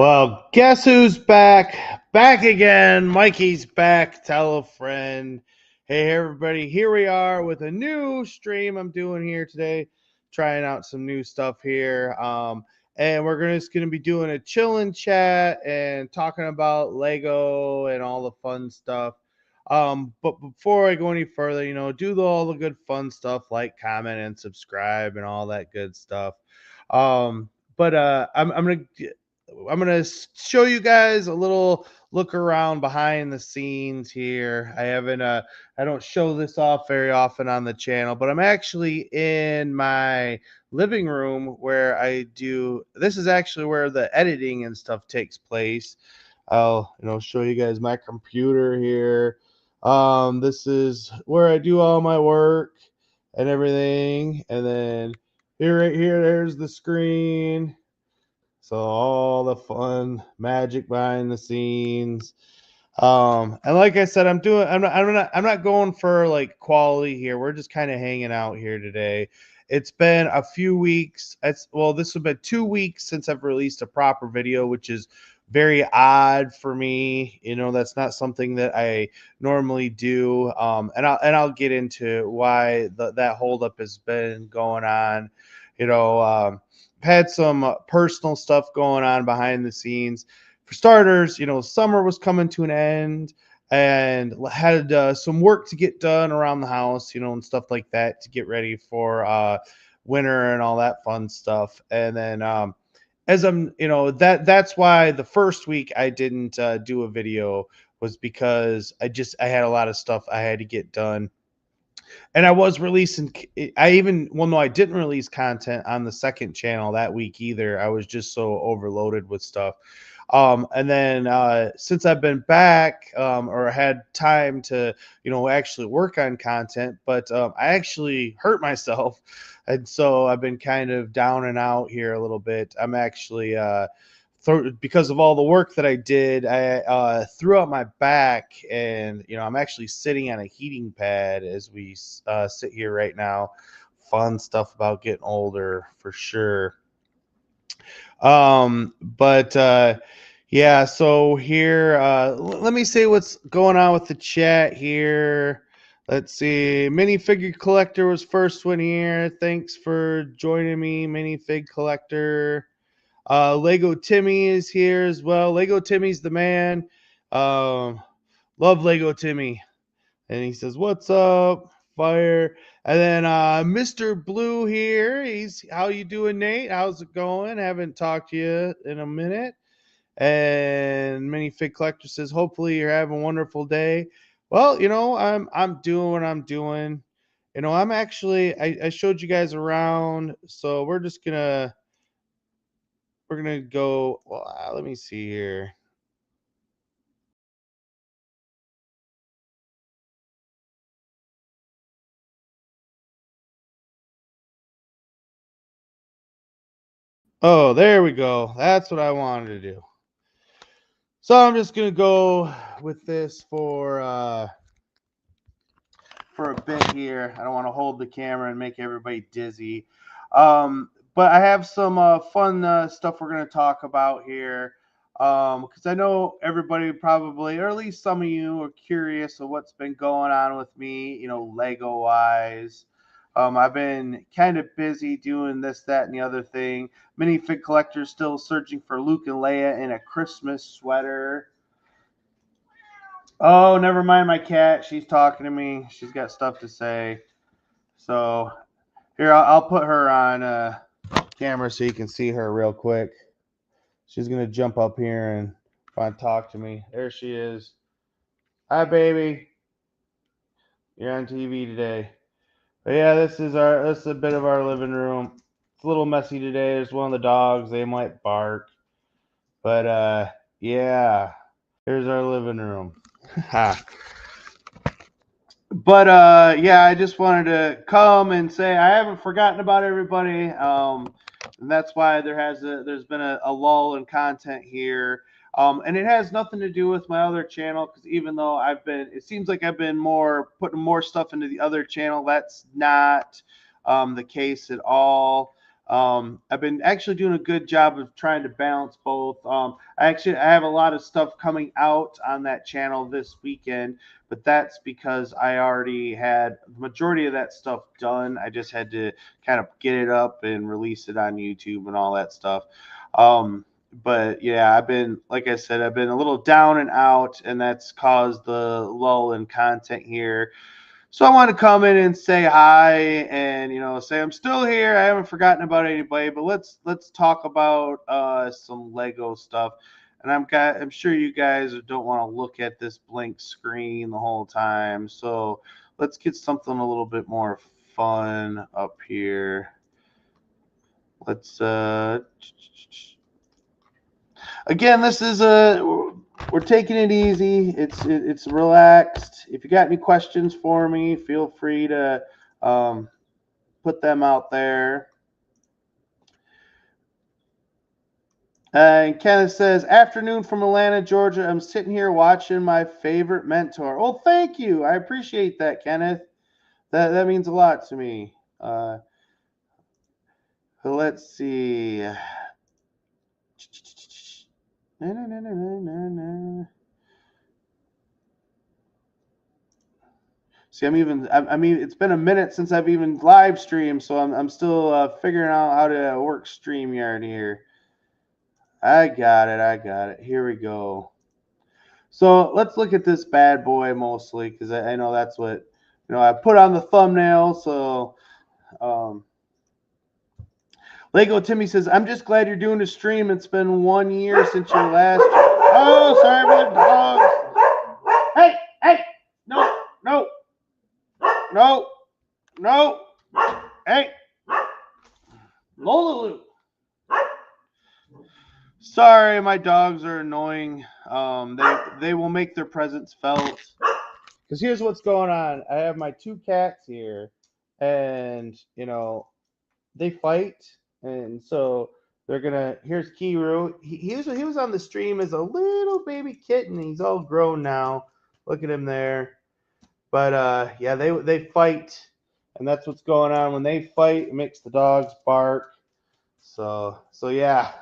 Well, guess who's back? Back again. Mikey's back. Tell a friend. Hey, everybody. Here we are with a new stream I'm doing here today. Trying out some new stuff here. And we're just gonna be doing a chillin' chat and talking about Lego and all the fun stuff. But before I go any further, do all the good fun stuff like comment and subscribe and all that good stuff. But I'm gonna show you guys a little look around behind the scenes here. I don't show this off very often on the channel, but I'm actually in my living room where I do. This is actually where the editing and stuff takes place. I'll show you guys my computer here. This is where I do all my work and everything, and then here, right here, there's the screen. So all the fun magic behind the scenes. And like I said, I'm not going for like quality here. We're just kind of hanging out here today. It's been a few weeks. This has been 2 weeks since I've released a proper video, which is very odd for me. That's not something that I normally do. And I'll get into why that holdup has been going on. Had some personal stuff going on behind the scenes. For starters, summer was coming to an end and had some work to get done around the house, and stuff like that to get ready for winter and all that fun stuff. And then as I'm, that's why the first week I didn't do a video was because I had a lot of stuff I had to get done. And I was releasing, no, I didn't release content on the second channel that week either. I was just so overloaded with stuff. And then since I've been back or had time to, actually work on content, but I actually hurt myself. And so I've been kind of down and out here a little bit. I'm actually, because of all the work that I did, I threw out my back, and I'm actually sitting on a heating pad as we sit here right now. Fun stuff about getting older for sure. But yeah, so here, let me say what's going on with the chat here. Let's see. Minifigure Collector was first one here. Thanks for joining me, Minifig Collector. Lego Timmy is here as well. Lego Timmy's the man. Love Lego Timmy. And he says, "What's up, fire?" And then Mr. Blue here. How you doing, Nate? How's it going? Haven't talked to you in a minute. And Minifig Collector says, "Hopefully you're having a wonderful day." Well, I'm doing what I'm doing. I'm actually I showed you guys around, so we're gonna go. Well, let me see here. Oh, there we go. That's what I wanted to do. So I'm just gonna go with this for a bit here. I don't want to hold the camera and make everybody dizzy. But I have some fun stuff we're gonna talk about here. Because I know everybody probably, or at least some of you, are curious of what's been going on with me, Lego wise. I've been kind of busy doing this, that, and the other thing. Minifig Collector still searching for Luke and Leia in a Christmas sweater. Oh, never mind my cat. She's talking to me. She's got stuff to say. So here, I'll put her on camera so you can see her real quick. She's going to jump up here and try and talk to me. There she is. Hi, baby. You're on TV today. But yeah, this is a bit of our living room. It's a little messy today. There's one of the dogs. They might bark. But yeah, here's our living room. But yeah, I just wanted to come and say I haven't forgotten about everybody. And that's why there's been a lull in content here. And it has nothing to do with my other channel, because even though it seems like I've been putting more stuff into the other channel, that's not the case at all. I've been actually doing a good job of trying to balance both. I have a lot of stuff coming out on that channel this weekend, but that's because I already had the majority of that stuff done. I just had to kind of get it up and release it on YouTube and all that stuff. But yeah, like I said, I've been a little down and out, and that's caused the lull in content here. So I want to come in and say hi and say I'm still here. I haven't forgotten about anybody, but let's talk about some Lego stuff. And I'm sure you guys don't want to look at this blank screen the whole time. So let's get something a little bit more fun up here. Let's again, this is we're taking it easy. It's relaxed. If you got any questions for me, feel free to put them out there. And Kenneth says, afternoon from Atlanta, Georgia. I'm sitting here watching my favorite mentor. Well, thank you. I appreciate that, Kenneth. That means a lot to me. Let's see. See, I mean, it's been a minute since I've even live streamed, so I'm still figuring out how to work StreamYard here. I got it. Here we go. So let's look at this bad boy mostly, because I know that's what I put on the thumbnail. So Lego Timmy says, I'm just glad you're doing a stream. It's been 1 year since your last. Oh, sorry for the dogs. Hey, no. Hey, Lola. Sorry, my dogs are annoying. They will make their presence felt. Because here's what's going on. I have my 2 cats here, and they fight, and so they're gonna. Here's Kiru. He was on the stream as a little baby kitten. He's all grown now. Look at him there. But yeah, they fight, and that's what's going on. When they fight, it makes the dogs bark. So yeah.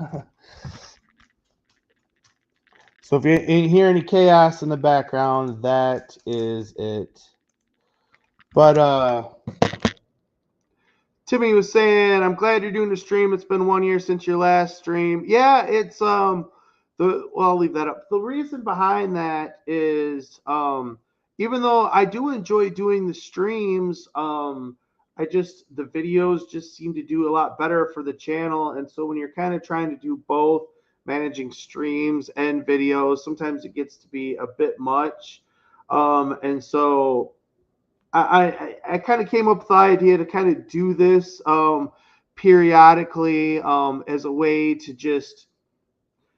So if you hear any chaos in the background, that is it. But Timmy was saying, I'm glad you're doing the stream. It's been 1 year since your last stream. Yeah, it's well, I'll leave that up. The reason behind that is even though I do enjoy doing the streams, the videos just seem to do a lot better for the channel. And so when you're kind of trying to do both, managing streams and videos, sometimes it gets to be a bit much. And so I kind of came up with the idea to kind of do this periodically as a way to just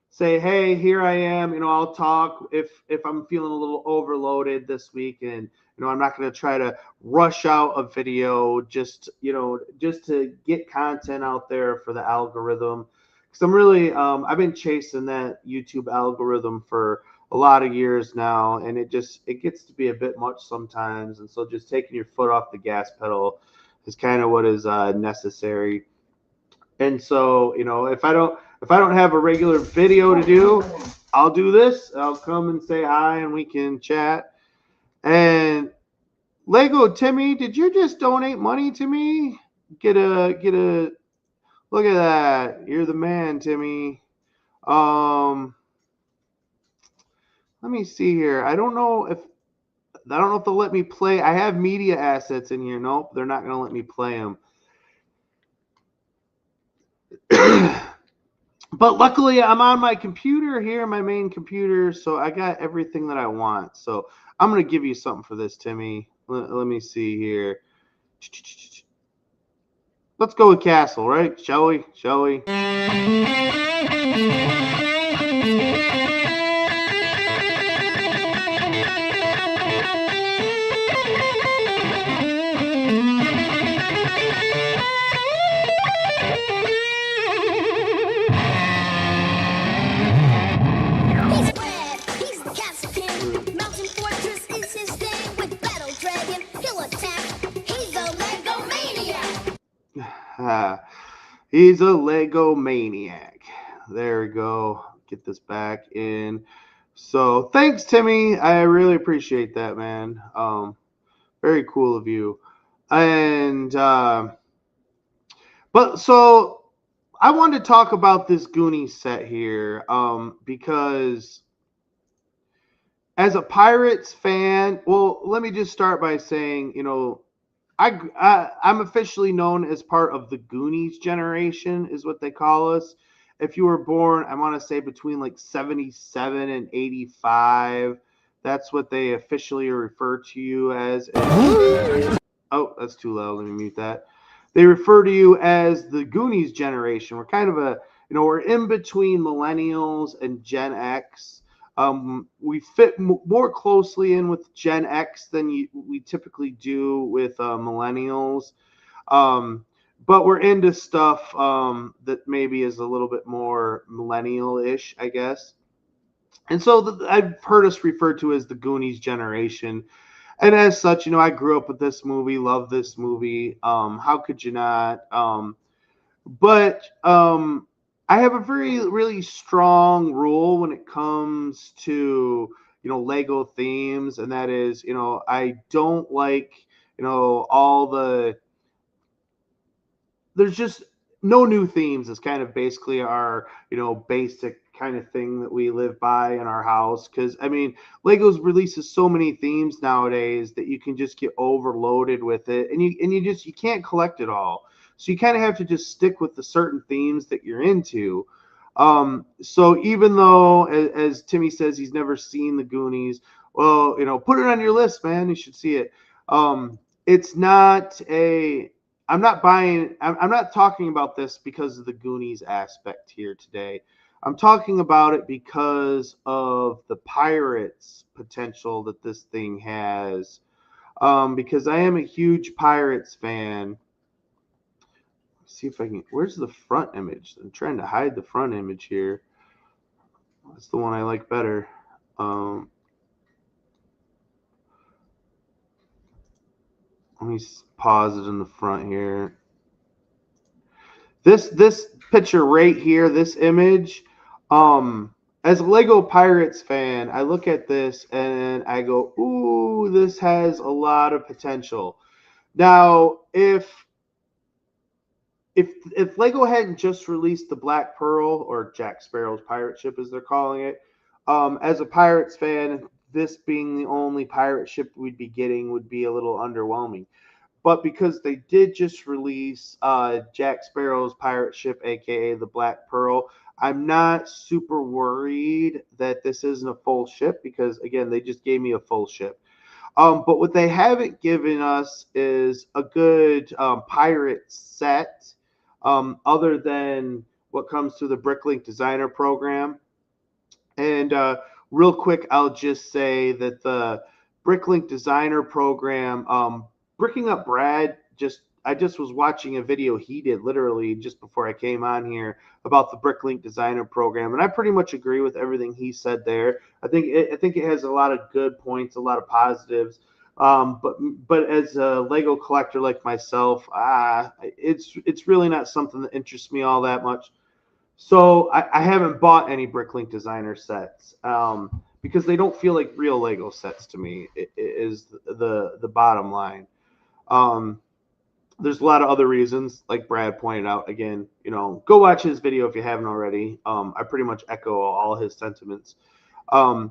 say, hey, here I am. I'll talk if I'm feeling a little overloaded this week, and I'm not going to try to rush out a video just to get content out there for the algorithm. Because I'm really I've been chasing that YouTube algorithm for a lot of years now, and it gets to be a bit much sometimes. And so just taking your foot off the gas pedal is kind of what is necessary. And so if I don't have a regular video to do, I'll do this. I'll come and say hi, and we can chat. And Lego Timmy, did you just donate money to me? Get a look at that. You're the man, Timmy. Let me see here. I don't know if they'll let me play. I have media assets in here. Nope, they're not going to let me play them. But luckily, I'm on my computer here, my main computer, so I got everything that I want. So I'm going to give you something for this, Timmy. Let me see here. Let's go with Castle, right? Shall we? He's a Lego maniac. There we go. Get this back in. So thanks, Timmy. I really appreciate that, man. Very cool of you. And but so I wanted to talk about this Goonies set here, because as a Pirates fan, well, let me just start by saying, I'm officially known as part of the Goonies generation, is what they call us. If you were born, I want to say between like 77 and 85, that's what they officially refer to you as. Oh, that's too loud. Let me mute that. They refer to you as the Goonies generation. We're kind of we're in between millennials and Gen X. We fit more closely in with Gen X than we typically do with millennials. But we're into stuff that maybe is a little bit more millennial-ish, I guess. And so I've heard us referred to as the Goonies generation. And as such, I grew up with this movie, love this movie. How could you not? But I have a really strong rule when it comes to Lego themes, and that is I don't like all the there's just no new themes is kind of basically our basic kind of thing that we live by in our house, because I mean Legos releases so many themes nowadays that you can just get overloaded with it, and you can't collect it all, so you kind of have to just stick with the certain themes that you're into. So even though as Timmy says he's never seen the Goonies, well, put it on your list, man, you should see it. It's not a I'm not buying. I'm not talking about this because of the Goonies aspect here today. I'm talking about it because of the Pirates potential that this thing has. Because I am a huge Pirates fan. Let's see if I can. Where's the front image? I'm trying to hide the front image here. That's the one I like better. Let me pause it in the front here. This picture right here, this image, as a Lego Pirates fan, I look at this and I go, ooh, this has a lot of potential. Now, if Lego hadn't just released the Black Pearl, or Jack Sparrow's pirate ship as they're calling it, as a Pirates fan, this being the only pirate ship we'd be getting would be a little underwhelming. But because they did just release Jack Sparrow's pirate ship, aka the Black Pearl, I'm not super worried that this isn't a full ship, because again, they just gave me a full ship. But what they haven't given us is a good pirate set, other than what comes through the Bricklink Designer Program. And real quick, I'll just say that the Bricklink Designer Program, Bricking Up Brad, I just was watching a video he did literally just before I came on here about the Bricklink Designer Program, and I pretty much agree with everything he said there. I think it has a lot of good points, a lot of positives. But as a Lego collector like myself, it's really not something that interests me all that much. So I haven't bought any Bricklink Designer sets, because they don't feel like real Lego sets to me. It is the bottom line. There's a lot of other reasons, like Brad pointed out. Again, go watch his video if you haven't already. I pretty much echo all his sentiments. But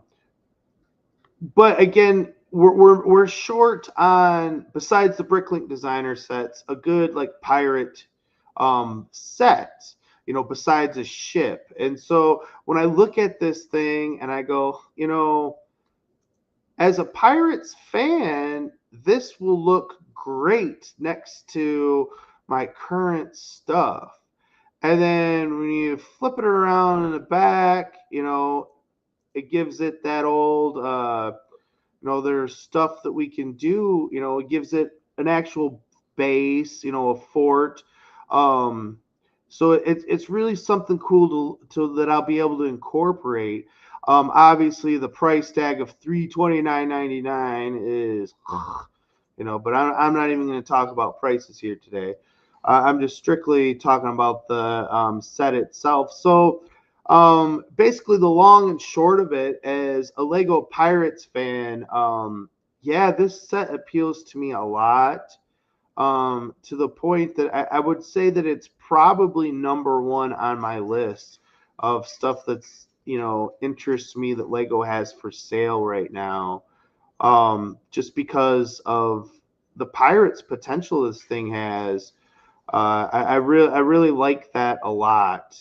again, we're short on, besides the Bricklink Designer sets, a good like pirate set, besides a ship. And so when I look at this thing and I go, as a Pirates fan, this will look great next to my current stuff. And then when you flip it around in the back, it gives it that old, there's stuff that we can do, it gives it an actual base, a fort. So it's really something cool to that I'll be able to incorporate. Obviously the price tag of $329.99 is, but I'm not even going to talk about prices here today. I'm just strictly talking about the set itself. So basically, the long and short of it, as a Lego Pirates fan, yeah, this set appeals to me a lot. To the point that I would say that it's probably number one on my list of stuff that's interests me that Lego has for sale right now. Just because of the pirates potential this thing has. I really like that a lot.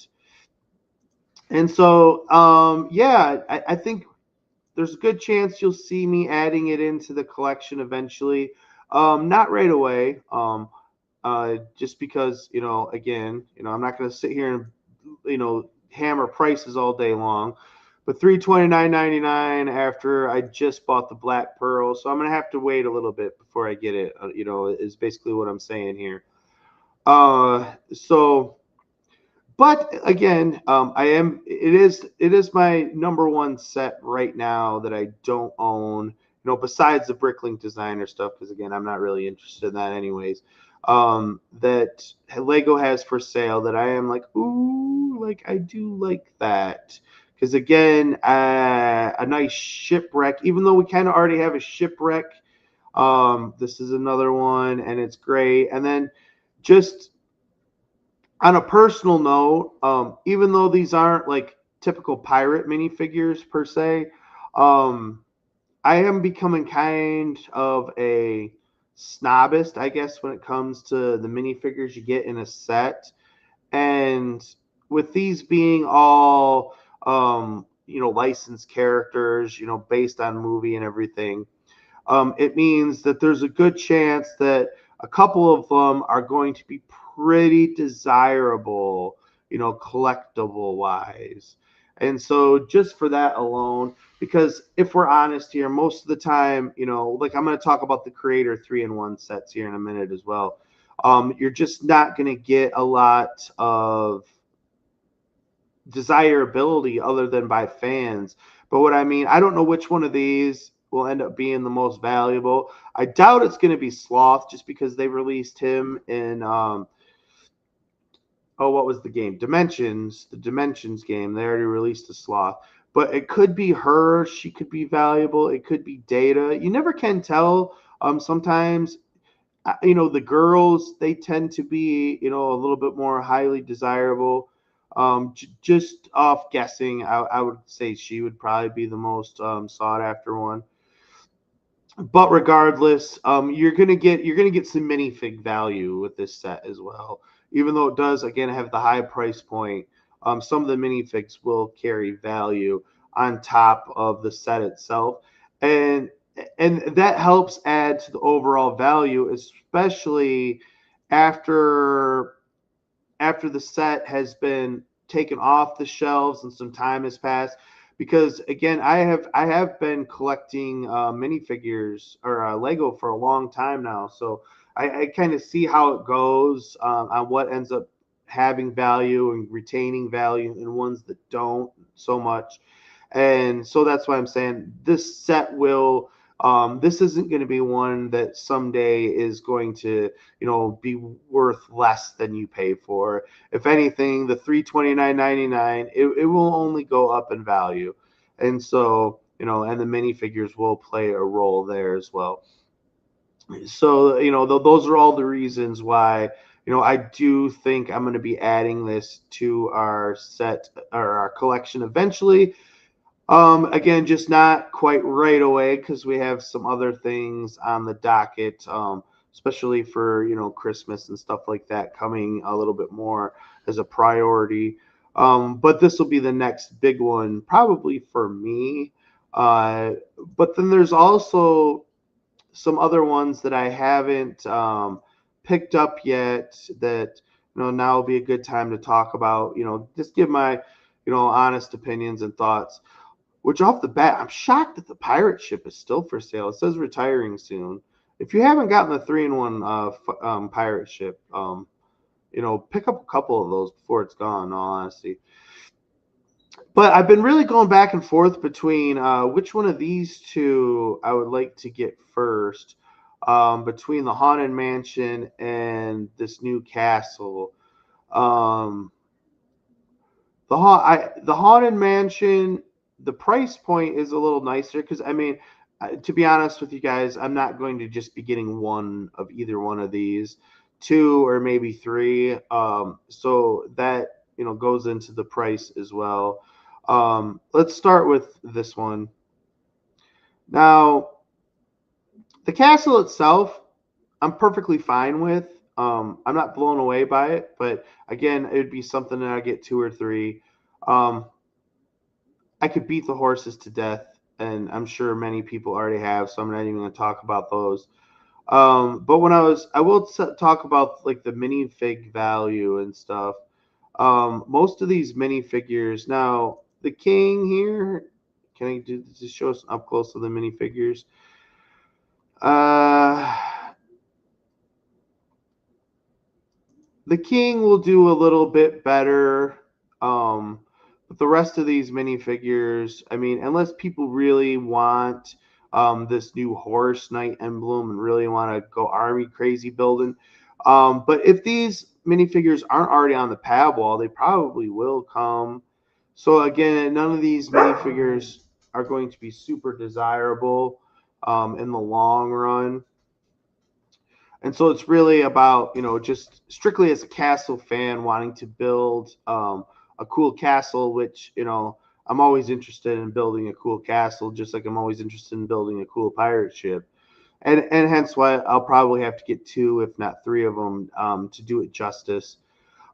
And so yeah, I think there's a good chance you'll see me adding it into the collection eventually. Not right away. Just because again, I'm not going to sit here and hammer prices all day long. But $329.99 after I just bought the Black Pearl, so I'm gonna have to wait a little bit before I get it. Is basically what I'm saying here. So but again, I am. It is my number one set right now that I don't own. Besides the Bricklink designer stuff, because again, I'm not really interested in that anyways. That Lego has for sale that I am like, ooh, like I do like that. Because again, a nice shipwreck. Even though we kind of already have a shipwreck, this is another one, and it's great. And then just on a personal note, even though these aren't like typical pirate minifigures per se, um, I am becoming kind of a snobist, I guess, when it comes to the minifigures you get in a set. And with these being all, licensed characters, based on movie and everything, it means that there's a good chance that a couple of them are going to be pretty desirable, collectible wise. And so just for that alone, because if we're honest here, most of the time, like I'm going to talk about the Creator 3-in-1 sets here in a minute as well. You're just not going to get a lot of desirability other than by fans. But what I mean, I don't know which one of these will end up being the most valuable. I doubt it's going to be Sloth just because they released him in what was the game? Dimensions, the Dimensions game. They already released the Sloth. But it could be her. She could be valuable. It could be Data. You never can tell. Sometimes the girls, they tend to be a little bit more highly desirable. Just off guessing, I would say she would probably be the most sought after one. But regardless, you're gonna get some minifig value with this set as well. Even though it does again have the high price point, some of the minifigs will carry value on top of the set itself, and that helps add to the overall value, especially after the set has been taken off the shelves and some time has passed. Because again, I have been collecting minifigures or Lego for a long time now, so I kind of see how it goes on what ends up having value and retaining value and ones that don't so much. And so that's why I'm saying this set will. This isn't going to be one that someday is going to, be worth less than you pay for. If anything, the $329.99, it will only go up in value. And so, and the minifigures will play a role there as well. So, those are all the reasons why, I do think I'm going to be adding this to our set or our collection eventually. Again, just not quite right away because we have some other things on the docket, especially for Christmas and stuff like that coming a little bit more as a priority. But this will be the next big one, probably for me. But then there's also some other ones that I haven't picked up yet that now will be a good time to talk about. Just give my honest opinions and thoughts. Which off the bat, I'm shocked that the pirate ship is still for sale. It says retiring soon. If you haven't gotten the 3-in-1 pirate ship, pick up a couple of those before it's gone. In all honesty, but I've been really going back and forth between which one of these two I would like to get first. between the Haunted Mansion and this new castle. Um, the Haunted Mansion, the price point is a little nicer because I mean, to be honest with you guys, I'm not going to just be getting one of either one of these, two or maybe three. So that goes into the price as well. Let's start with this one. Now, the castle itself, I'm perfectly fine with. I'm not blown away by it, but again, it would be something that I get two or three. Um, I could beat the horses to death, and I'm sure many people already have, so I'm not even going to talk about those. But I will talk about like the minifig value and stuff. Most of these minifigures now, the king here. Can I do just show us up close to the minifigures? Uh, the king will do a little bit better. But the rest of these minifigures, I mean, unless people really want this new horse knight emblem and really want to go army crazy building. But if these minifigures aren't already on the pad wall, they probably will come. So again, none of these minifigures are going to be super desirable in the long run. And so it's really about, just strictly as a castle fan wanting to build a cool castle, which, I'm always interested in building a cool castle, just like I'm always interested in building a cool pirate ship. And hence why I'll probably have to get two, if not three of them, to do it justice.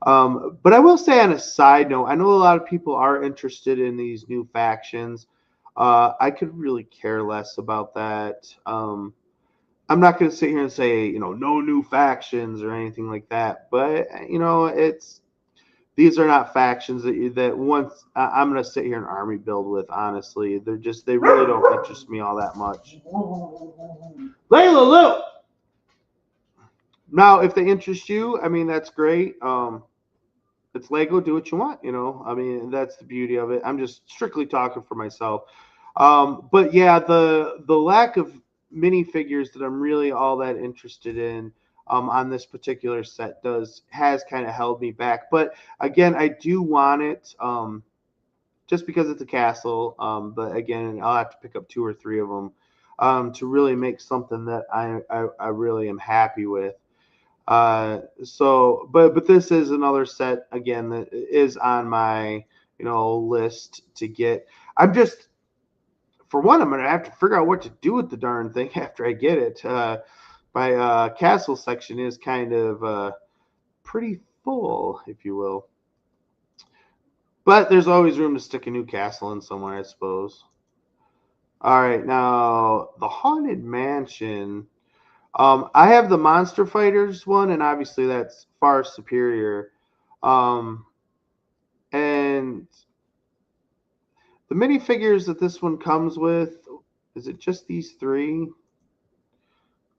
But I will say on a side note, I know a lot of people are interested in these new factions. I could really care less about that. I'm not going to sit here and say, no new factions or anything like that. But it's these are not factions that once I'm going to sit here and army build with. Honestly, they really don't interest me all that much. Layla, look. Now, if they interest you, I mean that's great. It's Lego. Do what you want. I mean that's the beauty of it. I'm just strictly talking for myself. But yeah, the lack of minifigures that I'm really all that interested in on this particular set has kind of held me back. But again, I do want it just because it's a castle. But again, I'll have to pick up two or three of them to really make something that I really am happy with. But this is another set again that is on my list to get. I'm just for one, I'm gonna have to figure out what to do with the darn thing after I get it. My castle section is kind of pretty full, if you will. But there's always room to stick a new castle in somewhere, I suppose. All right, now the Haunted Mansion. I have the Monster Fighters one, and obviously that's far superior. Um, and the minifigures that this one comes with, is it just these three?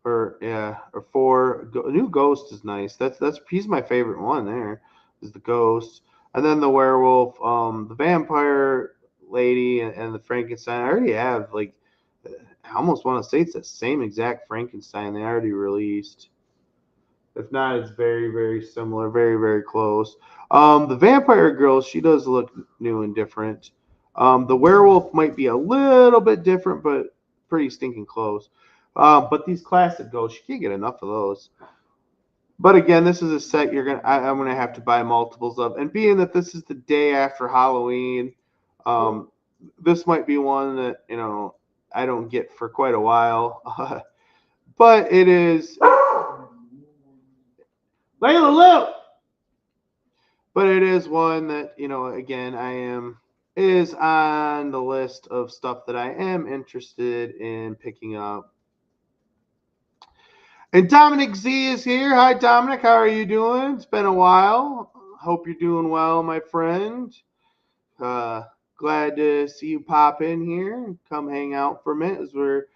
Or four. New Ghost is nice. That's he's my favorite one. There is the Ghost, and then the werewolf, the vampire lady, and the Frankenstein. I already have like, I almost want to say it's the same exact Frankenstein they already released. If not, it's very very similar, very very close. The vampire girl, she does look new and different. The werewolf might be a little bit different, but pretty stinking close. But these classic ghosts, you can't get enough of those. But again, this is a set I'm gonna have to buy multiples of. And being that this is the day after Halloween, this might be one that I don't get for quite a while. But it is Layla Lou. But it is one that again is on the list of stuff that I am interested in picking up. And Dominic Z is here. Hi, Dominic. How are you doing? It's been a while. Hope you're doing well, my friend. Uh, Glad to see you pop in here and come hang out for a minute as we're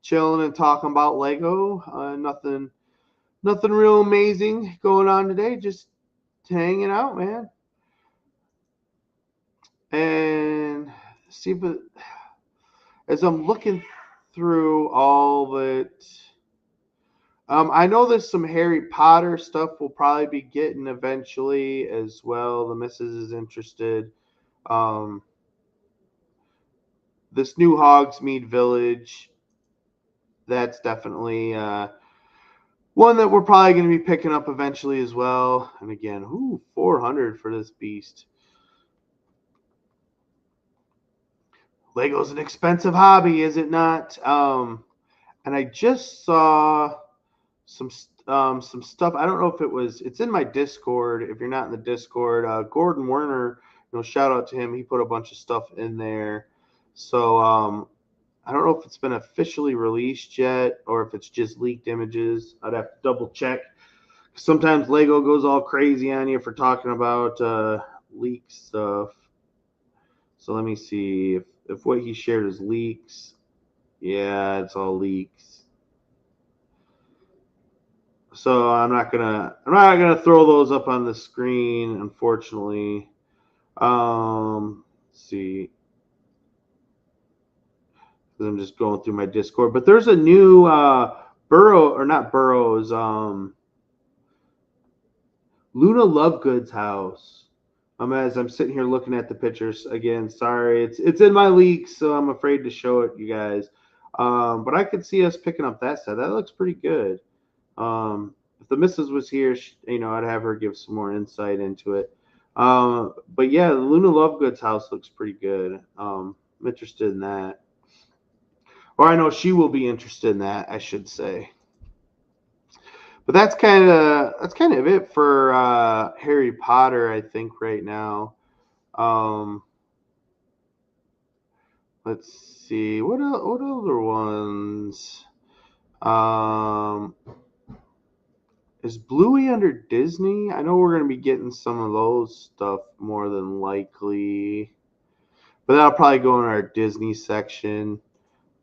chilling and talking about Lego. Nothing real amazing going on today. Just hanging out, man. And see, but as I'm looking through all that I know there's some Harry Potter stuff we'll probably be getting eventually as well. The missus is interested. Um, this new Hogsmeade Village, that's definitely one that we're probably going to be picking up eventually as well. And again, 400 for this beast. Lego's an expensive hobby, is it not? And I just saw some stuff. I don't know if it's in my Discord. If you're not in the Discord, Gordon Werner, shout out to him. He put a bunch of stuff in there. So I don't know if it's been officially released yet or if it's just leaked images. I'd have to double check. Sometimes Lego goes all crazy on you for talking about leak stuff. So let me see if what he shared is leaks. Yeah, it's all leaks. So I'm not gonna throw those up on the screen, unfortunately. Let's see. I'm just going through my Discord, but there's a new Luna Lovegood's house. As I'm sitting here looking at the pictures again. Sorry, it's in my leaks, so I'm afraid to show it, you guys. But I could see us picking up that set. That looks pretty good. If the missus was here, I'd have her give some more insight into it. But yeah, the Luna Lovegood's house looks pretty good. I'm interested in that. Or I know she will be interested in that, I should say. But that's kind of it for Harry Potter, I think, right now. Um, let's see what other ones. Is Bluey under Disney? I know we're gonna be getting some of those stuff more than likely, but that'll probably go in our Disney section.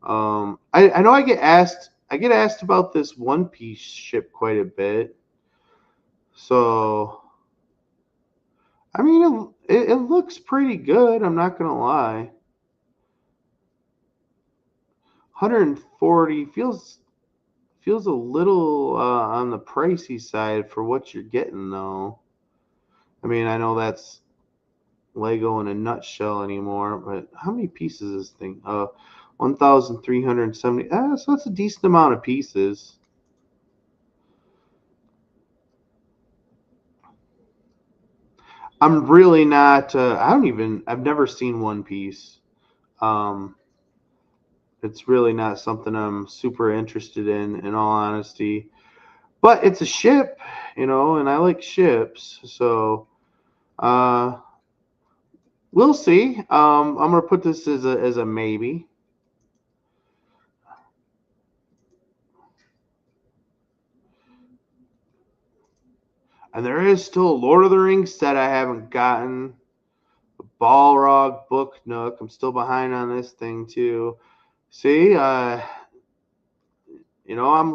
I know I get asked about this One Piece ship quite a bit. So I mean, it looks pretty good. I'm not gonna lie. 140 feels a little on the pricey side for what you're getting, though. I mean, I know that's Lego in a nutshell anymore, but how many pieces is this thing? 1,370. So that's a decent amount of pieces. I'm really not. I've never seen One Piece. Um, it's really not something I'm super interested in all honesty. But it's a ship, and I like ships, so uh, we'll see. I'm gonna put this as a maybe. And there is still a Lord of the Rings set I haven't gotten. Balrog, Book Nook. I'm still behind on this thing too. See, I'm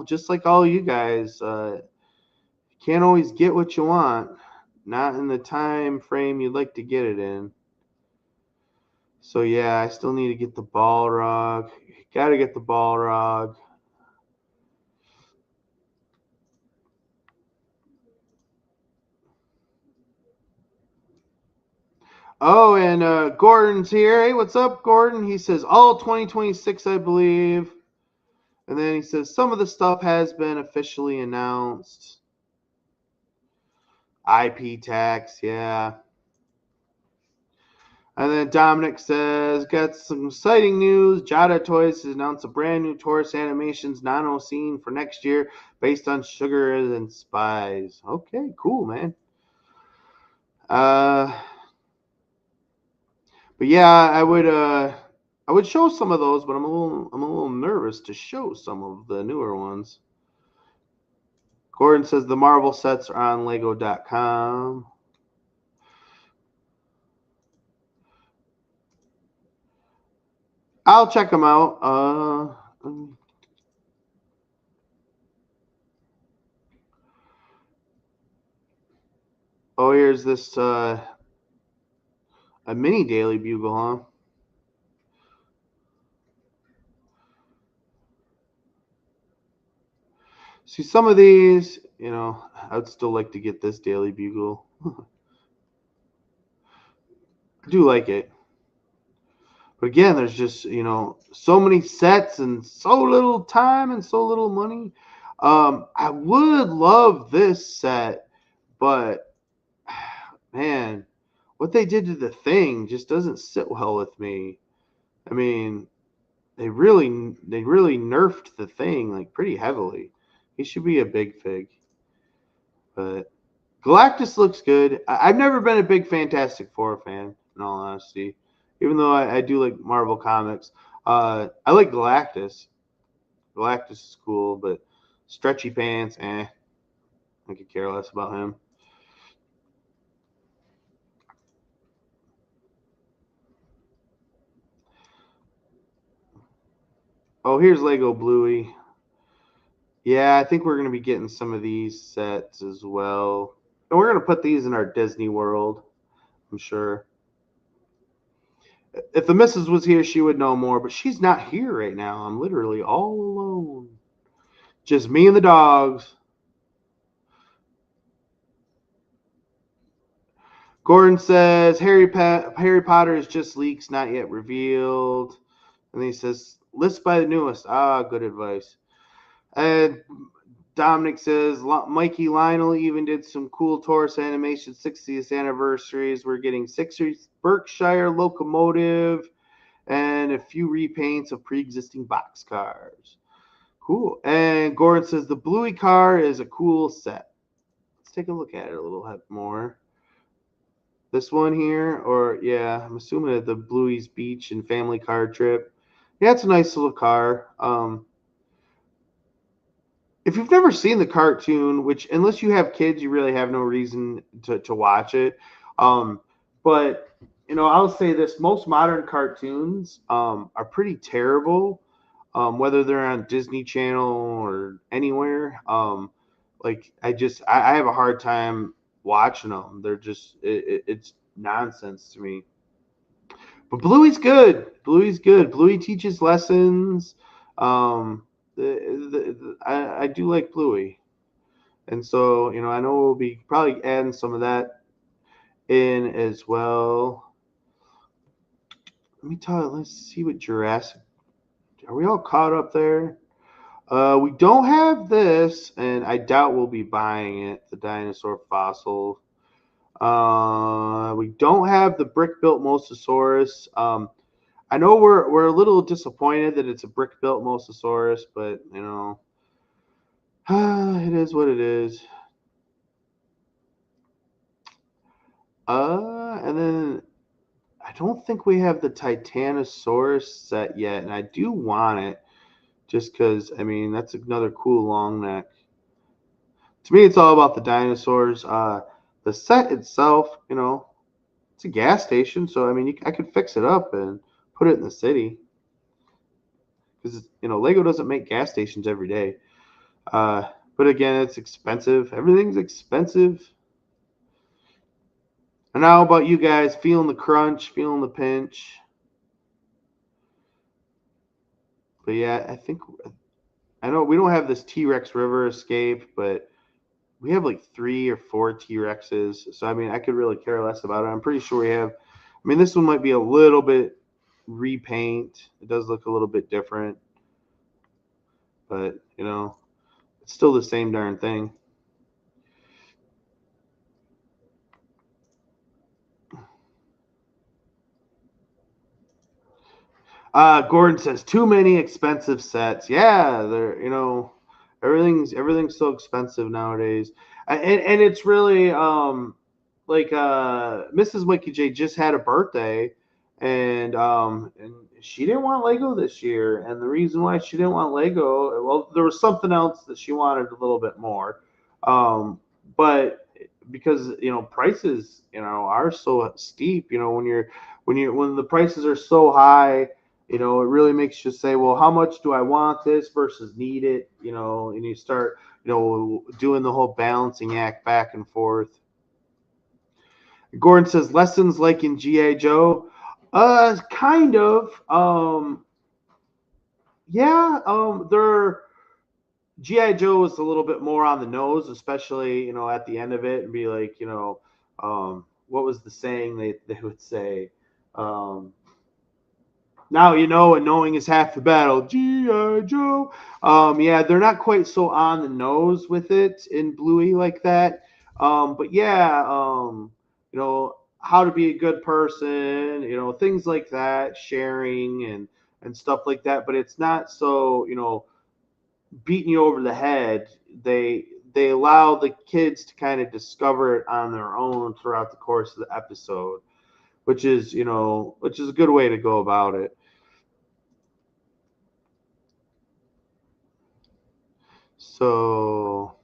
just like all you guys. You can't always get what you want, not in the time frame you'd like to get it in. So yeah, I still need to get the Balrog. Got to get the Balrog. Oh, and Gordon's here. Hey, what's up, Gordon? He says all 2026, I believe. And then he says some of the stuff has been officially announced. IP tax, yeah. And then Dominic says, got some exciting news. Jada Toys has announced a brand new Taurus Animations Nano scene for next year based on Sugar and Spies. Okay, cool, man. But yeah, I would show some of those, but I'm a little nervous to show some of the newer ones. Gordon says the Marvel sets are on Lego.com. I'll check them out. Oh, here's this a mini Daily Bugle, huh? See, some of these, you know, I'd still like to get this Daily Bugle. I do like it. But again, there's just, you know, so many sets and so little time and so little money. I would love this set, but man, what they did to the thing just doesn't sit well with me. I mean, they really nerfed the thing like pretty heavily. He should be a big fig, but Galactus looks good. I've never been a big Fantastic Four fan, in all honesty, even though I do like Marvel comics. I like Galactus. Galactus is cool, but stretchy pants, I could care less about him. Oh, here's Lego Bluey. Yeah, I think we're going to be getting some of these sets as well. And we're going to put these in our Disney World, I'm sure. If the missus was here, she would know more, but she's not here right now. I'm literally all alone. Just me and the dogs. Gordon says Harry Potter is just leaks, not yet revealed. And then he says, list by the newest. Ah, good advice. And Dominic says Mikey Lionel even did some cool Taurus animation 60th anniversaries. We're getting 60s Berkshire locomotive and a few repaints of pre-existing box cars. Cool. And Gordon says the Bluey car is a cool set. Let's take a look at it a little bit more. This one here, or yeah, I'm assuming at the Bluey's Beach and family car trip. Yeah, it's a nice little car. If you've never seen the cartoon, which unless you have kids, you really have no reason to watch it. Um, but you know, I'll say this: most modern cartoons are pretty terrible, whether they're on Disney Channel or anywhere. Like I have a hard time watching them. They're just it's nonsense to me. But Bluey's good. Bluey's good. Bluey teaches lessons. Um, I do like Bluey, and so you know I know we'll be probably adding some of that in as well. Let me tell you. Let's see what Jurassic. Are we all caught up there? We don't have this, and I doubt we'll be buying it. The dinosaur fossil. We don't have the brick built Mosasaurus. I know we're a little disappointed that it's a brick built Mosasaurus, but you know, it is what it is. And then I don't think we have the Titanosaurus set yet, and I do want it just because I mean that's another cool long neck. To me, it's all about the dinosaurs. The set itself, you know, it's a gas station, so I mean I could fix it up and put it in the city because you know Lego doesn't make gas stations every day. But again, it's expensive. Everything's expensive. And how about you guys feeling the crunch, feeling the pinch? But yeah, I know we don't have this T-Rex River Escape, but we have like 3 or 4 T-Rexes. So I mean, I could really care less about it. I'm pretty sure we have. I mean, this one might be a little bit repaint. It does look a little bit different, but you know, it's still the same darn thing. Gordon says too many expensive sets. Yeah, they're you know everything's so expensive nowadays, and it's really like Mrs. Mikey J just had a birthday, and she didn't want Lego this year, and the reason why she didn't want Lego, well, there was something else that she wanted a little bit more, but because you know prices you know are so steep, you know when the prices are so high, you know, it really makes you say, well, how much do I want this versus need it? You know, and you start, you know, doing the whole balancing act back and forth. Gordon says lessons like in GI Joe. Kind of. Yeah. They're GI Joe was a little bit more on the nose, especially at the end of it, and be like, what was the saying they would say? Um, Now you know, and knowing is half the battle. G.I. Joe. Yeah, they're not quite so on the nose with it in Bluey like that. But yeah, how to be a good person, things like that, sharing and stuff like that. But it's not so, beating you over the head. They allow the kids to kind of discover it on their own throughout the course of the episode, which is a good way to go about it. So,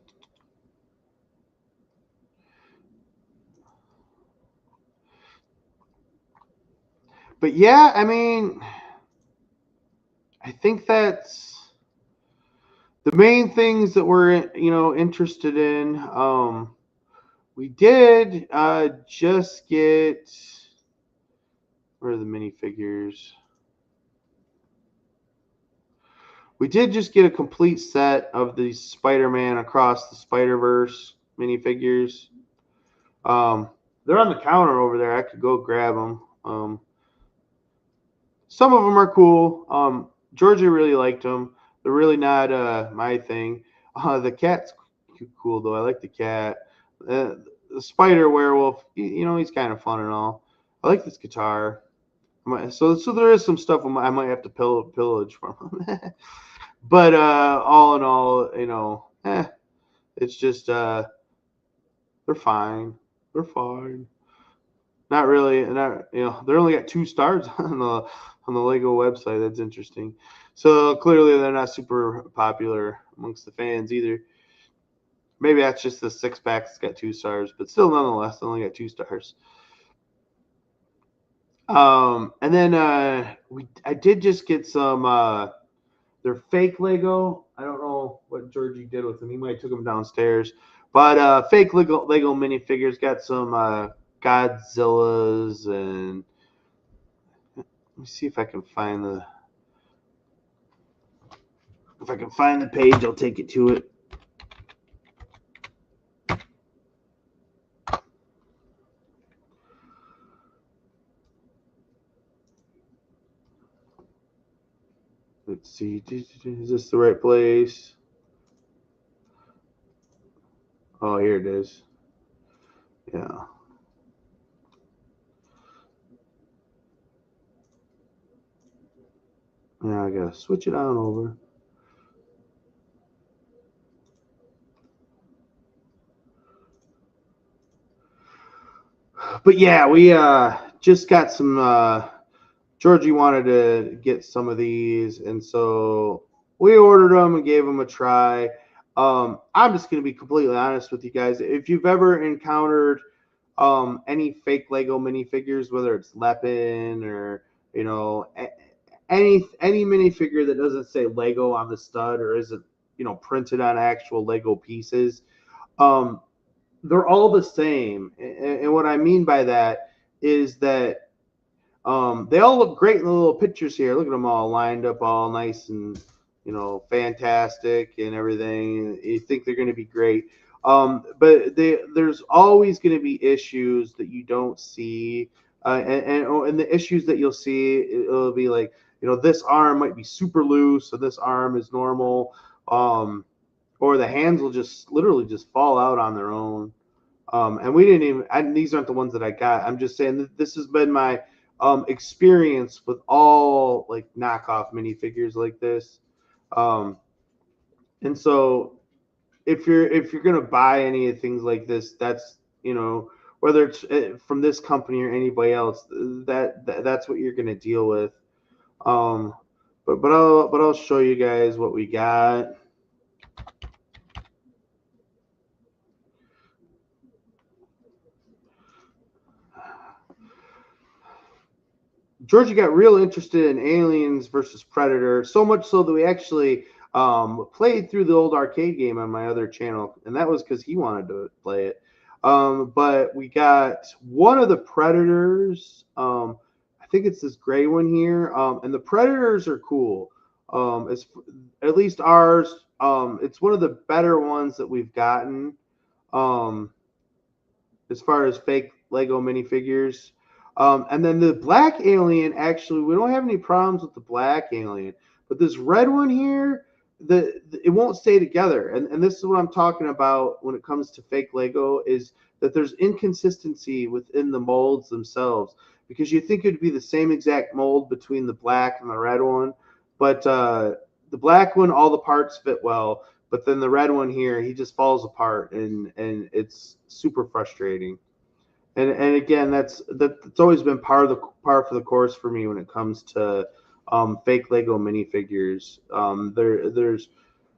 but yeah, I mean, I think that's the main things that we're interested in. We did just get, where are the minifigures? We did just get a complete set of the Spider-Man Across the Spider-Verse minifigures. Um, they're on the counter over there. I could go grab them. Some of them are cool. Georgia really liked them. They're really not my thing. The cat's cool though. I like the cat. The spider werewolf, he's kind of fun and all. I like this guitar. So there is some stuff I might have to pillage from him. But all in all, it's just they're fine. They're fine. Not really. Not They only got 2 stars on the Lego website. That's interesting. So clearly they're not super popular amongst the fans either. Maybe that's just the 6 pack that's got 2 stars, but still, nonetheless, they only got 2 stars. And then I did just get some. They're fake Lego. I don't know what Georgie did with them. He might have took them downstairs, but fake Lego minifigures got some Godzillas, and let me see if I can find the page. I'll take it to it. Let's see. Is this the right place? Oh, here it is. Yeah. Yeah, I gotta switch it on over. But yeah, we just got some. Georgie wanted to get some of these, and so we ordered them and gave them a try. I'm just gonna be completely honest with you guys. If you've ever encountered any fake Lego minifigures, whether it's Lepin or any minifigure that doesn't say Lego on the stud or isn't printed on actual Lego pieces, um, they're all the same. And what I mean by that is that they all look great in the little pictures here. Look at them all lined up, all nice and fantastic and everything. You think they're going to be great, but there's always going to be issues that you don't see, and the issues that you'll see, it'll be like this arm might be super loose, so this arm is normal, or the hands will just literally just fall out on their own. And we didn't even. These aren't the ones that I got. I'm just saying that this has been my experience with all like knockoff minifigures like this. Um, and so if you're gonna buy any of things like this, that's whether it's from this company or anybody else, that's what you're gonna deal with. Um, but I'll show you guys what we got. Georgia got real interested in Aliens versus Predator, so much so that we actually played through the old arcade game on my other channel, and that was because he wanted to play it. But we got one of the Predators. I think it's this gray one here, and the Predators are cool. It's at least ours. It's one of the better ones that we've gotten. Um, as far as fake Lego minifigures. And then the black alien, actually, we don't have any problems with the black alien, but this red one here, it won't stay together. And this is what I'm talking about when it comes to fake Lego, is that there's inconsistency within the molds themselves, because you think it'd be the same exact mold between the black and the red one, but the black one, all the parts fit well, but then the red one here, he just falls apart, and it's super frustrating. And again, that's always been par for the course for me when it comes to fake Lego minifigures.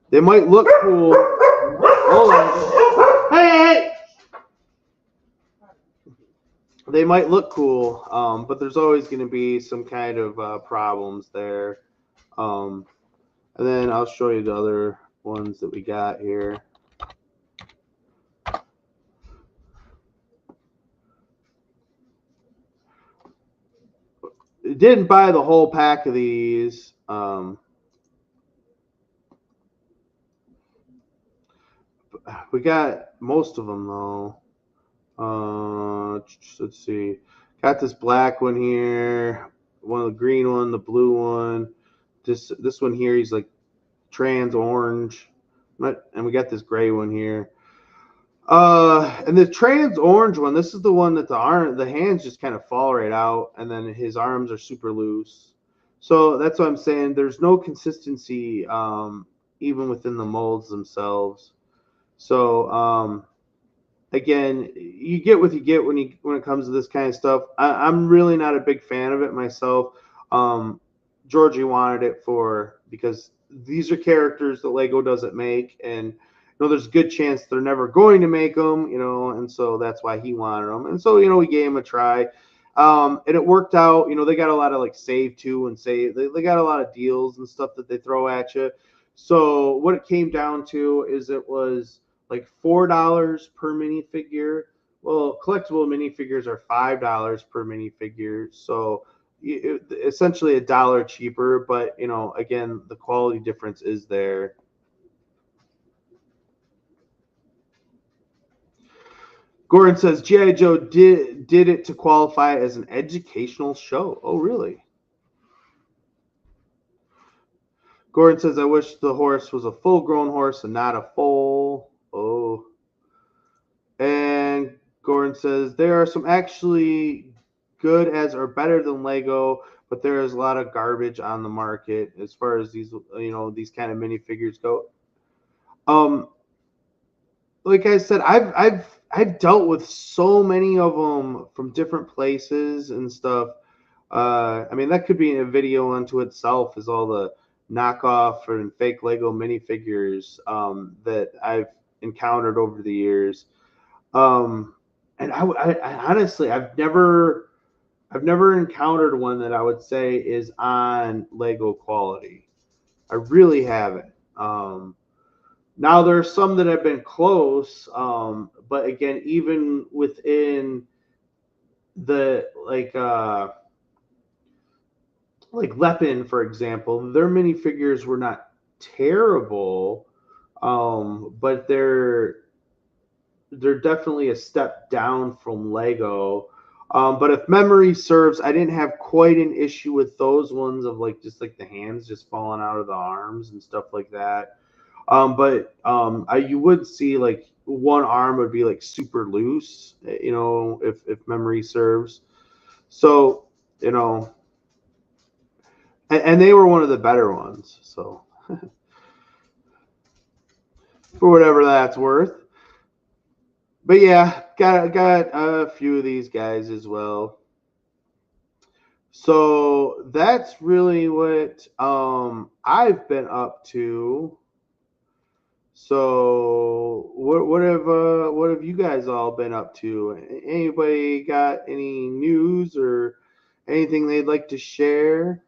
They might look cool. Hold on. Hey! They might look cool, but there's always going to be some kind of problems there. Um, and then I'll show you the other ones that we got here. Didn't buy the whole pack of these. We got most of them though. Let's see. Got this black one here, one of the green one, the blue one. This one here, he's like trans orange, and we got this gray one here. And the trans orange one, this is the one that the hands just kind of fall right out, and then his arms are super loose. So that's what I'm saying. There's no consistency, even within the molds themselves. So again, you get what you get when it comes to this kind of stuff. I'm really not a big fan of it myself. Georgie wanted it because these are characters that Lego doesn't make, and there's a good chance they're never going to make them, and so that's why he wanted them. And so, we gave him a try. And it worked out. They got a lot of like save to and save. They got a lot of deals and stuff that they throw at you. So what it came down to is it was like $4 per minifigure. Well, collectible minifigures are $5 per minifigure. So essentially $1 cheaper, but again, the quality difference is there. Gordon says G.I. Joe did it to qualify as an educational show. Oh, really? Gordon says, I wish the horse was a full-grown horse and not a foal. Oh. And Gordon says, there are some actually good as or better than Lego, but there is a lot of garbage on the market as far as these kind of minifigures go. Like I said, I've dealt with so many of them from different places and stuff. I mean, that could be a video unto itself, is all the knockoff and fake Lego minifigures that I've encountered over the years. And I honestly, I've never encountered one that I would say is on Lego quality. I really haven't. Now there are some that have been close, but again, even within the like Lepin, for example, their minifigures were not terrible, but they're definitely a step down from Lego. But if memory serves, I didn't have quite an issue with those ones of just like the hands just falling out of the arms and stuff like that. But you would see like one arm would be like super loose, if memory serves. So, and they were one of the better ones. So, for whatever that's worth. But yeah, got a few of these guys as well. So that's really what I've been up to. So what have you guys all been up to? Anybody got any news or anything they'd like to share?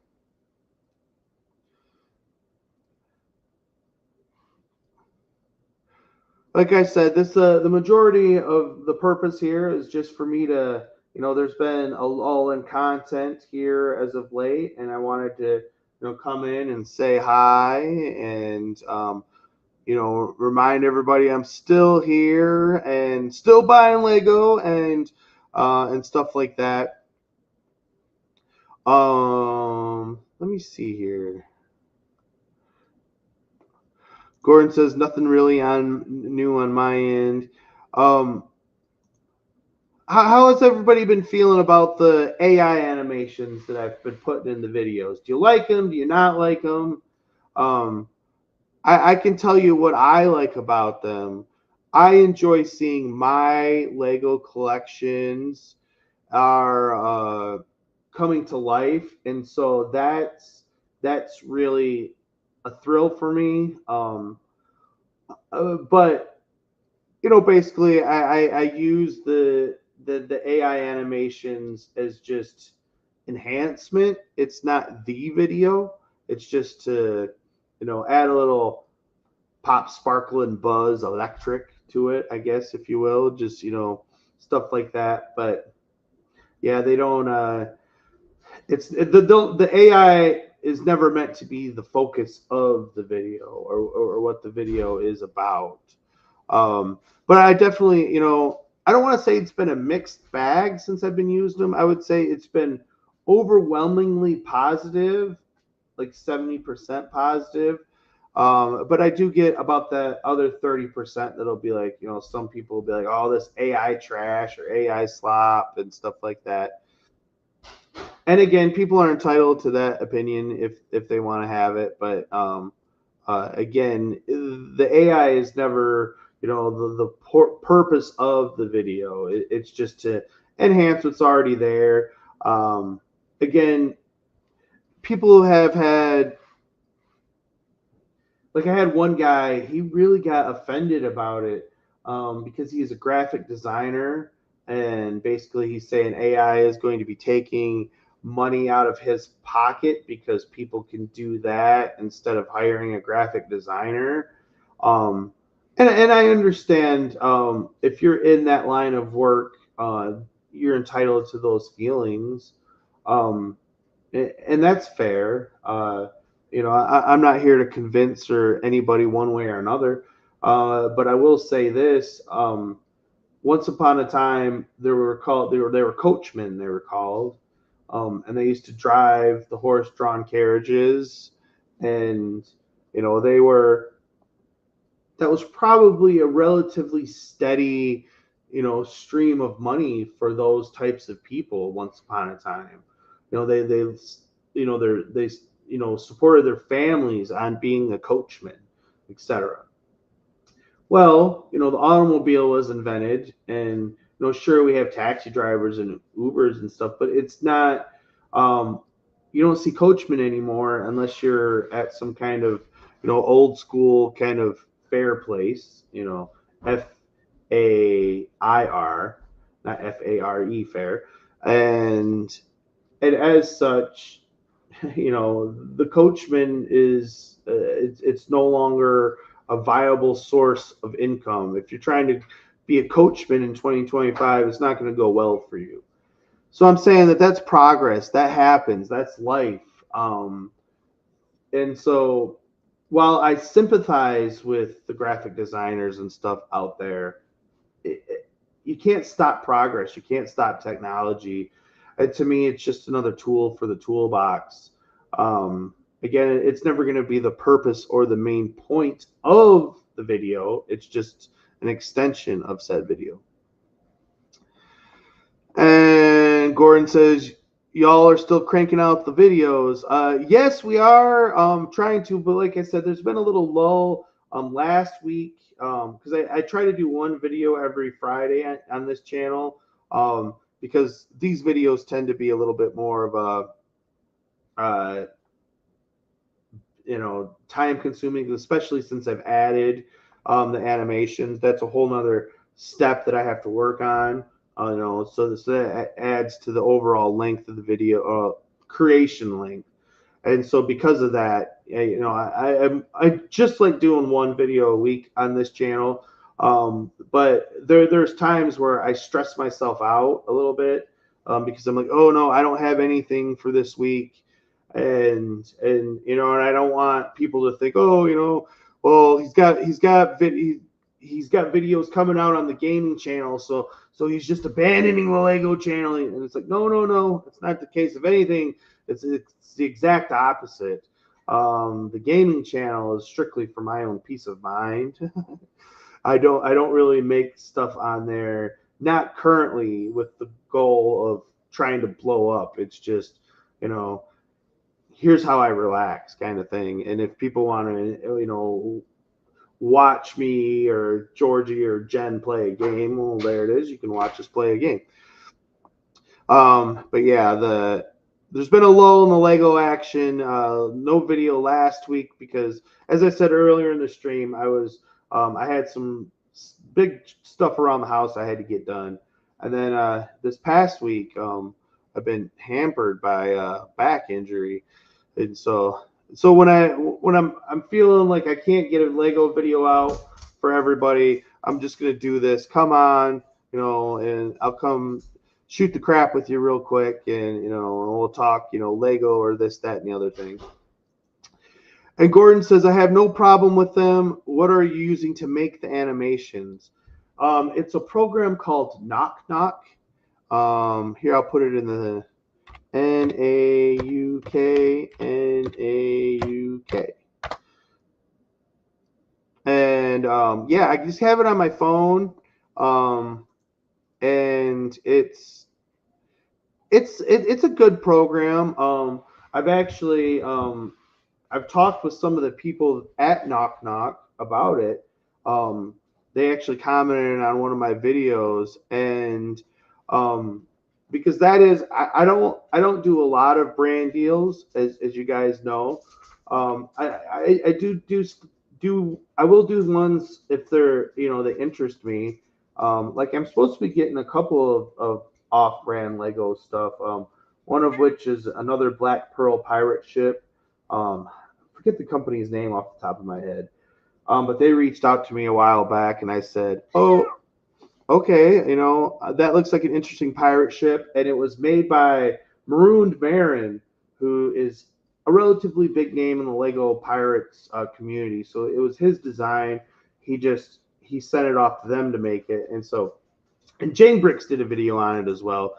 Like I said, this the majority of the purpose here is just for me to, there's been a lull in content here as of late, and I wanted to, come in and say hi and remind everybody I'm still here and still buying Lego and stuff like that. Let me see here. Gordon says nothing really on new on my end. How has everybody been feeling about the AI animations that I've been putting in the videos? Do you like them? Do you not like them? Um, I can tell you what I like about them. I enjoy seeing my Lego collections are coming to life, and so that's really a thrill for me. But basically, I use the AI animations as just enhancement. It's not the video. It's just to add a little pop, sparkle, and buzz, electric to it, I guess, if you will. Just stuff like that. But yeah, they don't. The AI is never meant to be the focus of the video or what the video is about. But I definitely, I don't want to say it's been a mixed bag since I've been using them. I would say it's been overwhelmingly positive, like 70% positive. But I do get about that other 30% that'll be like, some people will be like, oh, this AI trash or AI slop and stuff like that. And again, people are entitled to that opinion if they want to have it. But again, the AI is never, the purpose of the video. It's just to enhance what's already there. Again, people have had, like I had one guy, he really got offended about it because he's a graphic designer, and basically he's saying AI is going to be taking money out of his pocket because people can do that instead of hiring a graphic designer. Um, and I understand if you're in that line of work, you're entitled to those feelings. Um, and that's fair. I'm not here to convince or anybody one way or another. But I will say this: once upon a time, they were coachmen. They were called, and they used to drive the horse-drawn carriages, and they were that was probably a relatively steady, stream of money for those types of people once upon a time. They they supported their families on being a coachman, etc. Well, the automobile was invented, and sure, we have taxi drivers and Ubers and stuff, but it's not. Um, you don't see coachmen anymore unless you're at some kind of old school kind of fair place. FAIR, not FARE fair, and as such, the coachman is it's no longer a viable source of income. If you're trying to be a coachman in 2025, it's not going to go well for you. So I'm saying that's progress. That happens. That's life. And so while I sympathize with the graphic designers and stuff out there, you can't stop progress. You can't stop technology. And to me, it's just another tool for the toolbox. Again, it's never going to be the purpose or the main point of the video. It's just an extension of said video. And Gordon says, y'all are still cranking out the videos. Yes, we are trying to, but like I said, there's been a little lull last week because I try to do one video every Friday on this channel because these videos tend to be a little bit more of a time consuming, especially since I've added the animations. That's a whole nother step that I have to work on. So that adds to the overall length of the video creation length. And so because of that, I just like doing one video a week on this channel. But there's times where I stress myself out a little bit because I'm like, oh no, I don't have anything for this week, and I don't want people to think, oh, well, he's got videos coming out on the gaming channel, so he's just abandoning the Lego channel. And it's like, no, it's not the case. If anything, it's the exact opposite. The gaming channel is strictly for my own peace of mind. I don't really make stuff on there, not currently with the goal of trying to blow up. It's just, you know, here's how I relax kind of thing. And if people want to, watch me or Georgie or Jen play a game, well, there it is. You can watch us play a game. But yeah, there's been a lull in the Lego action. No video last week because, as I said earlier in the stream, I had some big stuff around the house I had to get done, and then this past week I've been hampered by back injury, and so when I'm feeling like I can't get a Lego video out for everybody, I'm just gonna do this. Come on, and I'll come shoot the crap with you real quick, and we'll talk, Lego or this, that, and the other thing. And Gordon says, I have no problem with them. What are you using to make the animations? It's a program called Knock Knock. Here, I'll put it in the Nauk, Nauk. And yeah, I just have it on my phone. And it's a good program. I've actually I've talked with some of the people at Knock Knock about it. They actually commented on one of my videos, and because that is I don't do a lot of brand deals, as you guys know. I will do ones if they're they interest me. Like I'm supposed to be getting a couple of off-brand Lego stuff. One of which is another Black Pearl pirate ship. I forget the company's name off the top of my head. But they reached out to me a while back, and I said, "Oh, okay, that looks like an interesting pirate ship." And it was made by Marooned Marin, who is a relatively big name in the Lego Pirates community. So it was his design. He sent it off to them to make it, and Jane Bricks did a video on it as well.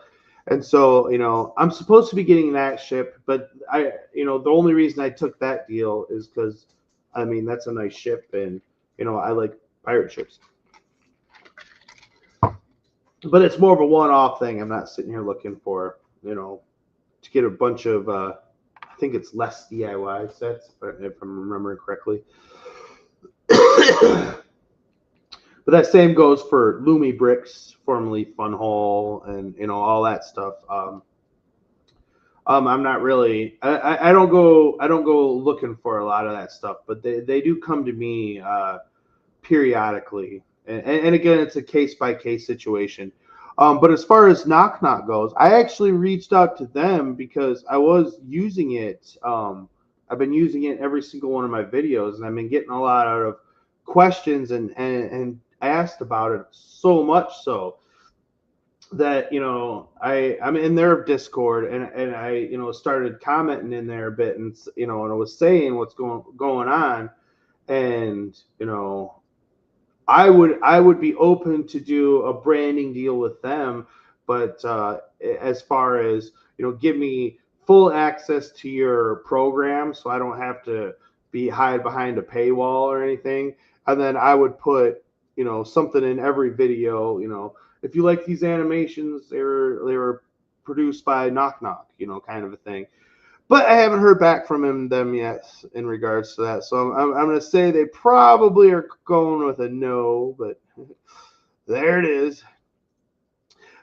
And so, I'm supposed to be getting that ship, but the only reason I took that deal is because, that's a nice ship, and I like pirate ships. But it's more of a one-off thing. I'm not sitting here looking for, to get a bunch of, I think it's less DIY sets, if I'm remembering correctly. But that same goes for Lumi Bricks, formerly Fun Hole, and all that stuff. I'm not really. I don't go looking for a lot of that stuff, but they do come to me periodically, and again, it's a case by case situation. But as far as Knock Knock goes, I actually reached out to them because I was using it. I've been using it every single one of my videos, and I've been getting a lot out of questions and asked about it, so much so that I'm in their Discord, and I started commenting in there a bit, and and I was saying what's going on, and I would be open to do a branding deal with them, but as far as give me full access to your program, so I don't have to hide behind a paywall or anything, and then I would put something in every video. If you like these animations, they were produced by Knock Knock, kind of a thing. But I haven't heard back from them yet in regards to that. So I'm going to say they probably are going with a no, but there it is.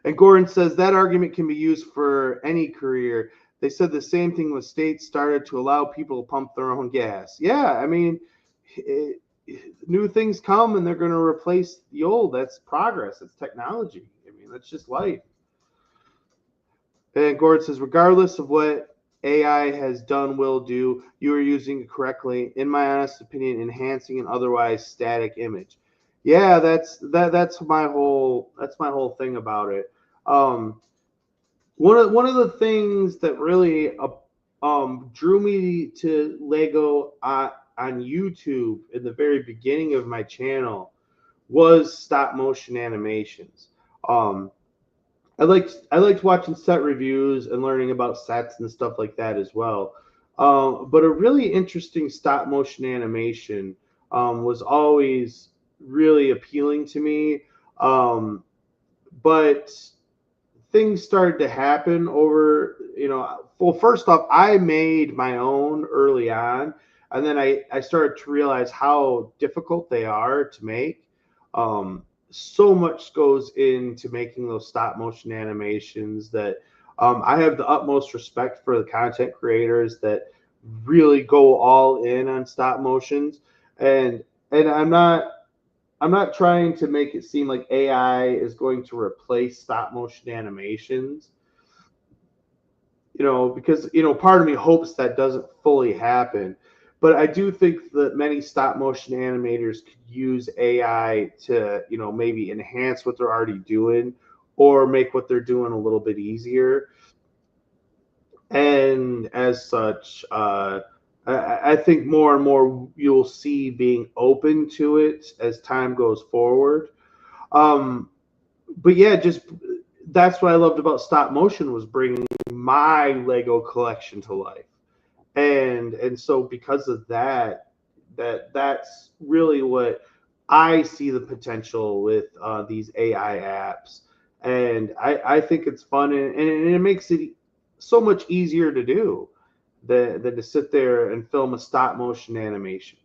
And Gordon says that argument can be used for any career. They said the same thing when states started to allow people to pump their own gas. Yeah, new things come and they're going to replace the old. That's progress. It's technology. That's just life. And Gordon says, regardless of what AI has done, will do, you are using it correctly. In my honest opinion, enhancing an otherwise static image. Yeah, that's my whole thing about it. One of the things that really drew me to Lego on YouTube in the very beginning of my channel was stop motion animations. Um, I liked watching set reviews and learning about sets and stuff like that as well. But a really interesting stop motion animation was always really appealing to me. Um, but things started to happen over, well, first off, I made my own early on, and then I started to realize how difficult they are to make. So much goes into making those stop motion animations that I have the utmost respect for the content creators that really go all in on stop motions. And I'm not trying to make it seem like AI is going to replace stop motion animations, because, part of me hopes that doesn't fully happen. But I do think that many stop motion animators could use AI to, maybe enhance what they're already doing or make what they're doing a little bit easier. And as such, I think more and more you'll see being open to it as time goes forward. Um, but yeah, just that's what I loved about stop motion was bringing my Lego collection to life, and so because of that, that's really what I see the potential with these AI apps, and I think it's fun, and it makes it so much easier to do than to sit there and film a stop motion animation.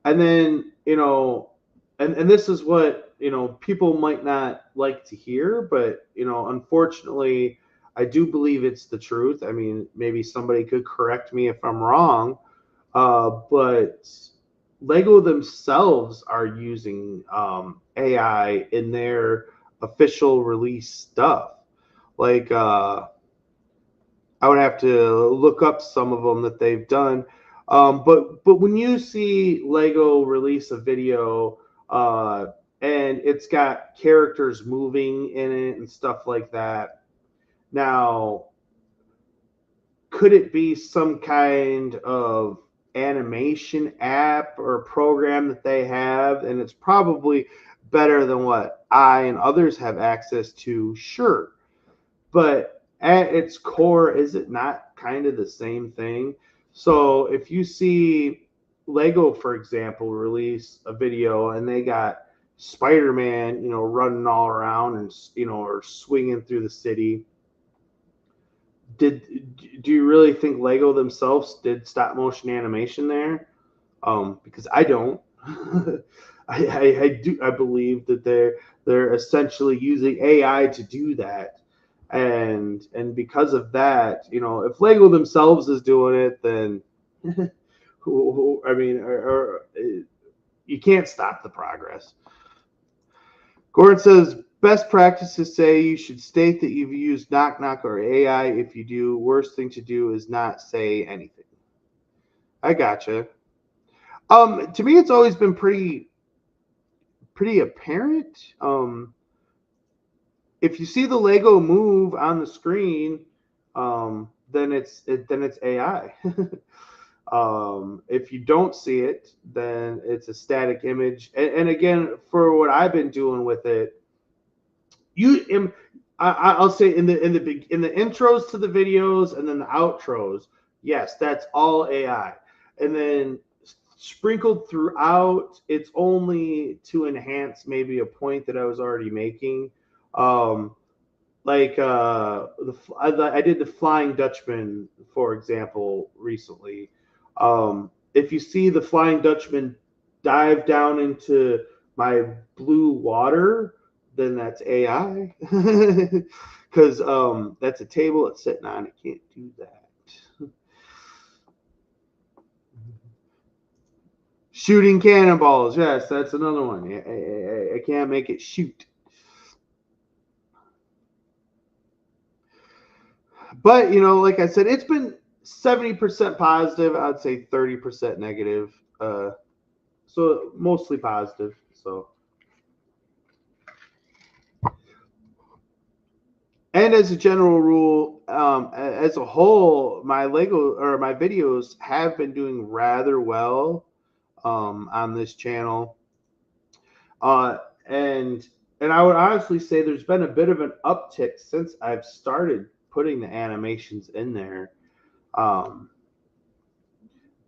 And then, and this is what, people might not like to hear, but, unfortunately, I do believe it's the truth. I mean, maybe somebody could correct me if I'm wrong, but Lego themselves are using AI in their official release stuff. Like, I would have to look up some of them that they've done. But when you see Lego release a video and it's got characters moving in it and stuff like that, now could it be some kind of animation app or program that they have? And it's probably better than what I and others have access to, sure. But at its core, is it not kind of the same thing? So if you see Lego, for example, release a video and they got Spider-Man, running all around and, or swinging through the city, do you really think Lego themselves did stop motion animation there? Because I don't. I believe that they're essentially using AI to do that, and because of that, if Lego themselves is doing it, then I mean, you can't stop the progress. Gordon says best practices say you should state that you've used knock knock or AI. If you do, worst thing to do is not say anything. I gotcha. To me, it's always been pretty apparent. If you see the Lego move on the screen, then it's AI. If you don't see it, then it's a static image. And again, for what I've been doing with it, I'll say in the intros to the videos and then the outros, yes, that's all AI. And then sprinkled throughout, it's only to enhance maybe a point that I was already making. Um, like I did the Flying Dutchman, for example, recently. If you see the Flying Dutchman dive down into my blue water, then that's AI, because that's a table it's sitting on. It can't do that. Shooting cannonballs, yes, that's another one. I can't make it shoot. But like I said, it's been 70% positive. I'd say 30% negative. So mostly positive. So And as a general rule, as a whole, my videos have been doing rather well on this channel. Uh, and I would honestly say there's been a bit of an uptick since I've started putting the animations in there. And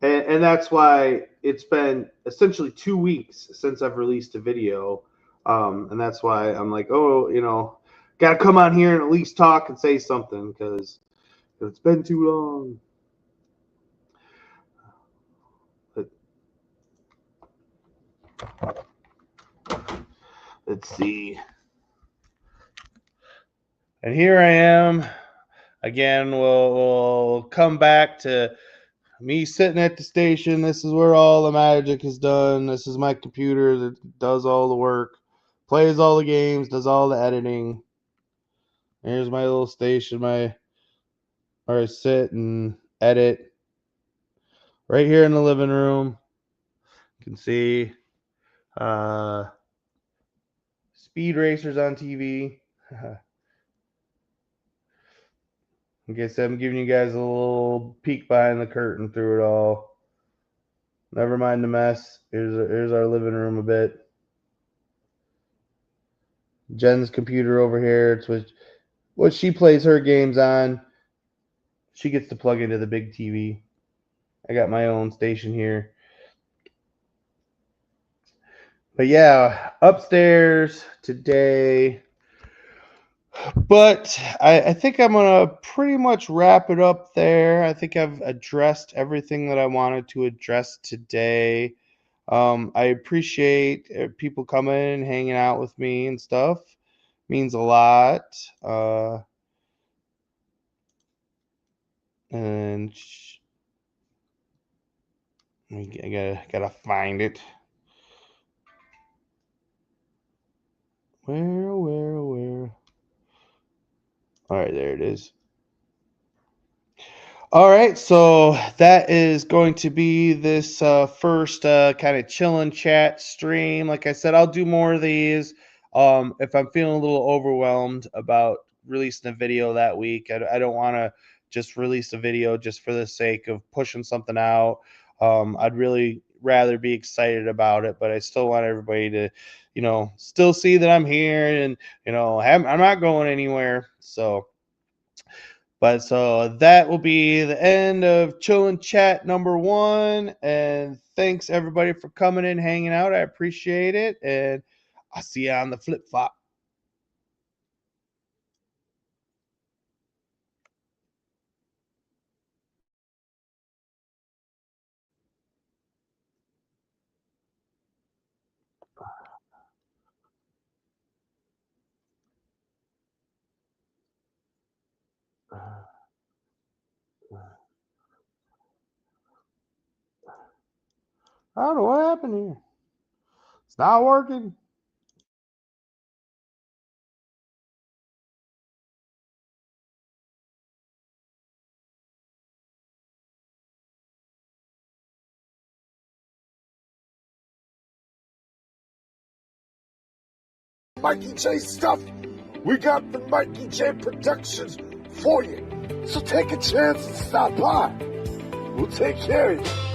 that's why it's been essentially 2 weeks since I've released a video. And that's why I'm like, oh, got to come on here and at least talk and say something because it's been too long. Let's see. And here I am again. We'll come back to me sitting at the station. This is where all the magic is done. This is my computer that does all the work, plays all the games, does all the editing. Here's my little station, where I sit and edit. Right here in the living room, you can see Speed Racers on TV. I guess I'm giving you guys a little peek behind the curtain through it all. Never mind the mess. Here's our living room a bit. Jen's computer over here. It's what she plays her games on. She gets to plug into the big TV. I got my own station here. But yeah, upstairs today. But I think I'm going to pretty much wrap it up there. I think I've addressed everything that I wanted to address today. I appreciate people coming and hanging out with me and stuff. Means a lot. And I gotta find it. Where? All right, there it is. All right, so that is going to be this first kind of chillin' chat stream. Like I said, I'll do more of these. If I'm feeling a little overwhelmed about releasing a video that week, I don't want to just release a video just for the sake of pushing something out. I'd really rather be excited about it, but I still want everybody to, still see that I'm here and, I'm not going anywhere. So that will be the end of Chillin' Chat number 1. And thanks everybody for coming in, hanging out. I appreciate it. And I'll see you on the flip flop. I don't know what happened here. It's not working. Mikey J stuff. We got the Mikey J Productions for you. So take a chance and stop by. We'll take care of you.